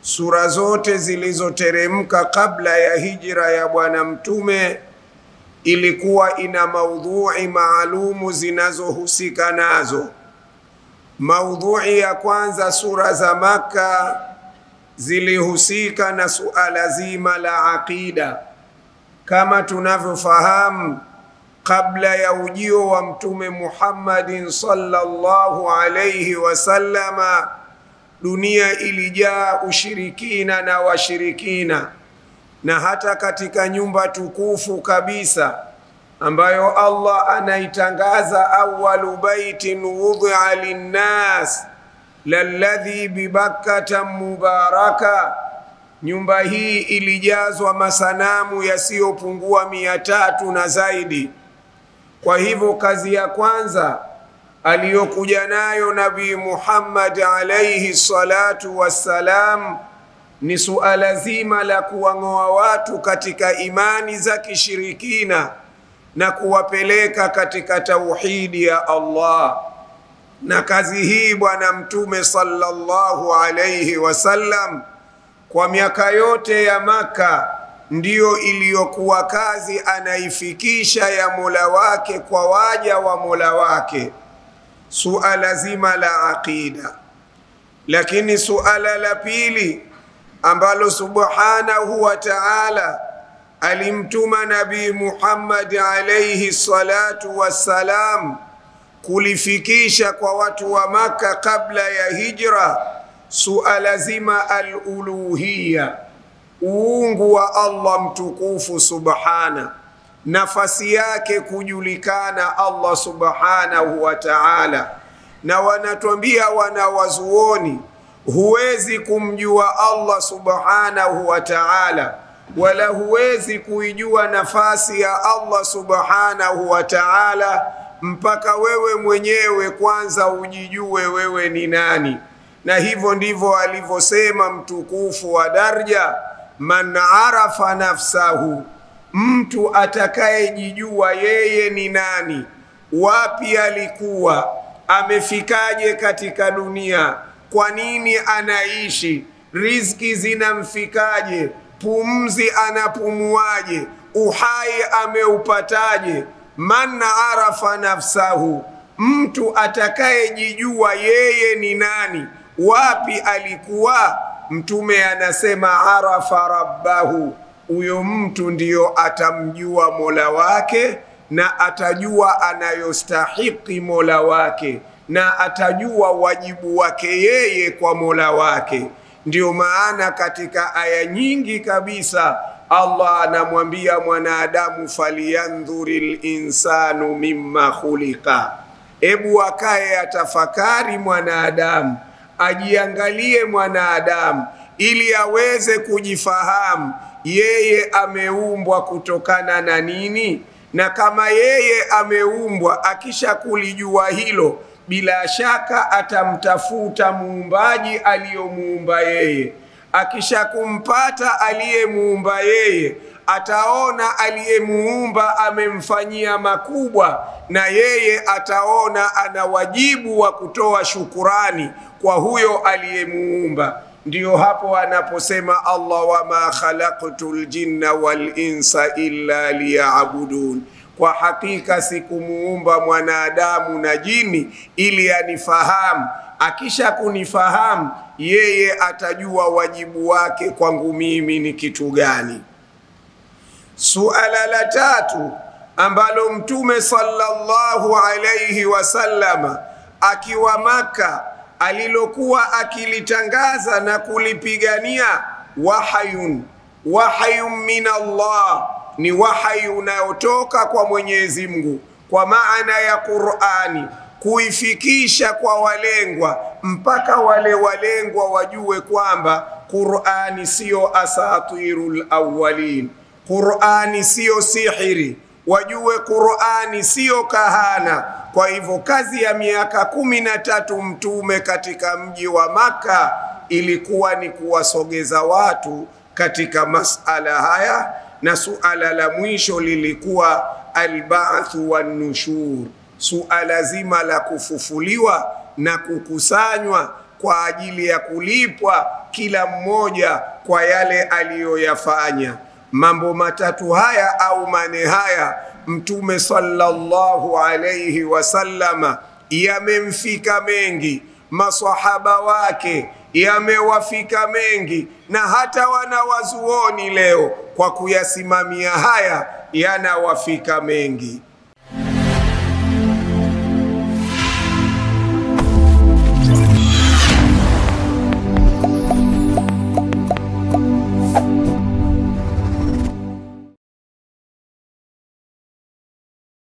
sura zote zilizoteremka kabla ya hijra ya bwana mtume ilikuwa ina maudhui maalumu zinazohusika nazo. Maudhui ya kwanza, sura za Makka zilihusika na suala zima la aqida. Kama tunavyofahamu, kabla ya ujio wa mtume Muhammadin sallallahu alayhi wasallama, dunia ilijaa ushirikina na washirikina, na hata katika nyumba tukufu kabisa ambayo Allah anaitangaza awwalu baitin wudi'a linnas lalladhi bibakkata mubaraka, nyumba hii ilijazwa masanamu yasiyopungua 300 na zaidi. Kwa hivyo kazi ya kwanza aliyokuja nayo Nabii Muhammad alayhi salatu wassalam ni suala zima la kuwang'oa watu katika imani za kishirikina na kuwapeleka katika tauhidi ya Allah. Na kazi hii bwana mtume sallallahu alayhi wasallam kwa miaka yote ya Makka ndiyo iliyokuwa kazi anaifikisha ya Mola wake kwa waja wa Mola wake, suala zima la aqida. Lakini suala la pili ambalo subhanahu wa ta'ala alimtuma Nabii Muhammad alayhi salatu wassalam kulifikisha kwa watu wa Makka kabla ya hijra, suala zima al-uluhiyya, uungu wa Allah mtukufu subhana, nafasi yake kujulikana Allah subhanahu wa ta'ala. Na wanatuambia wanawazuoni, huwezi kumjua Allah subhanahu wa ta'ala wala huwezi kuijua nafasi ya Allah subhanahu wa ta'ala mpaka wewe mwenyewe kwanza ujijue wewe ni nani. Na hivyo ndivyo alivyosema mtukufu wa daraja, man arafa nafsahu, mtu atakayejijua yeye ni nani, wapi alikuwa, amefikaje katika dunia, kwa nini anaishi, riziki zinamfikaje, pumzi anapumuaje, uhai ameupataje. Man arafa nafsahu, mtu atakayejijua yeye ni nani, wapi alikuwa, mtume anasema arafa rabbahu, huyo mtu ndiyo atamjua Mola wake na atajua anayostahiki Mola wake na atajua wajibu wake yeye kwa Mola wake. Ndio maana katika aya nyingi kabisa Allah anamwambia mwanadamu, faliyandhuril insanu mimma khuliqa, ebu akae atafakari mwanadamu, ajiangalie mwanadamu ili aweze kujifahamu yeye ameumbwa kutokana na nini. Na kama yeye ameumbwa, akisha kulijua hilo, bila shaka atamtafuta muumbaji aliyomuumba yeye. Akisha kumpata aliyemuumba yeye, ataona aliyemuumba amemfanyia makubwa, na yeye ataona ana wajibu wa kutoa shukurani kwa huyo aliyemuumba. Ndiyo hapo anaposema Allah, wama khalaqtul jinna wal insa illa liya'budun, kwa hakika sikumuumba mwanadamu na jini ili anifahamu. Akisha kunifahamu yeye atajua wajibu wake kwangu mimi ni kitu gani. Suala la tatu ambalo mtume sallallahu alayhi wasallama akiwa Makka alilokuwa akilitangaza na kulipigania, wahayun min Allah, ni wahayi unayotoka kwa Mwenyezi Mungu, kwa maana ya Qur'ani, kuifikisha kwa walengwa mpaka wale walengwa wajue kwamba Qur'ani sio asatirul awwalin, Qur'ani sio sihiri, wajue Qur'ani sio kahana. Kwa hivyo kazi ya miaka 13 mtume katika mji wa Makka ilikuwa ni kuwasogeza watu katika masala haya, na suala la mwisho lilikuwa alba'thu wan nushur, suala zima la kufufuliwa na kukusanywa kwa ajili ya kulipwa kila mmoja kwa yale aliyoyafanya. Mambo matatu haya au mane haya Mtume sallallahu alayhi wasallama yamemfika mengi, masahaba wake yamewafika mengi, na hata wanawazuoni leo kwa kuyasimamia haya yanawafika mengi.